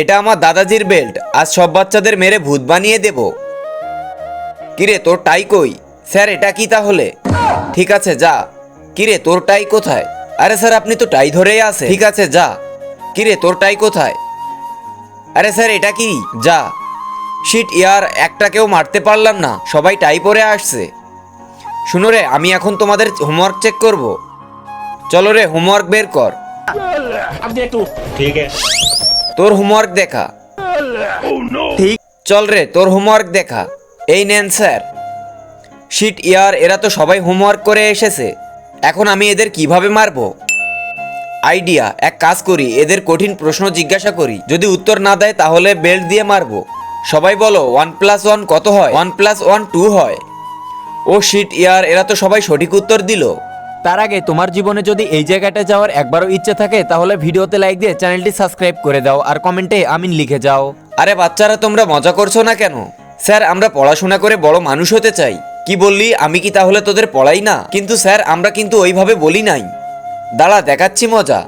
এটা আমার দাদাজির বেল্ট, আজ সব বাচ্চাদের মেরে ভূত বানিয়ে দেব। কিরে তোর টাই কই? স্যার এটা কি তাহলে? ঠিক আছে যা। কিরে তোর টাই কোথায়? আরে স্যার আপনি তো টাই ধরেই আছে। ঠিক আছে যা। কিরে তোর টাই কোথায়? আরে স্যার এটা কি? যা। শিট ইয়ার, একটাকেও মারতে পারলাম না, সবাই টাই পরে আসছে। শুনো রে, আমি এখন তোমাদের হোমওয়ার্ক চেক করব। চলো রে, হোমওয়ার্ক বের কর। अब देख तू। ठीक है। তোর হোমওয়ার্ক দেখা। ঠিক, চল রে তোর হোমওয়ার্ক দেখা। এই নেন স্যার। শিট ইয়ার, এরা তো সবাই হোমওয়ার্ক করে এসেছে, এখন আমি এদের কিভাবে মারবো? আইডিয়া, এক কাজ করি, এদের কঠিন প্রশ্ন জিজ্ঞাসা করি, যদি উত্তর না দেয় তাহলে বেল্ট দিয়ে মারবো। সবাই বলো 1+1 কত হয়? 1+1 2 হয়। ও শিট ইয়ার, এরা তো সবাই সঠিক উত্তর দিল। তার আগে তোমার জীবনে যদি এই জায়গাটা যাওয়ার একবারও ইচ্ছে থাকে তাহলে ভিডিওতে লাইক দিয়ে চ্যানেলটি সাবস্ক্রাইব করে দাও আর কমেন্টে আমিন লিখে যাও। আরে বাচ্চারা তোমরা মজা করছো না কেন? স্যার আমরা পড়াশোনা করে বড় মানুষ হতে চাই। কি বললি? আমি কি তাহলে তোদের পড়াই না? কিন্তু স্যার আমরা কিন্তু ওইভাবে বলি নাই। দাঁড়া দেখাচ্ছি মজা।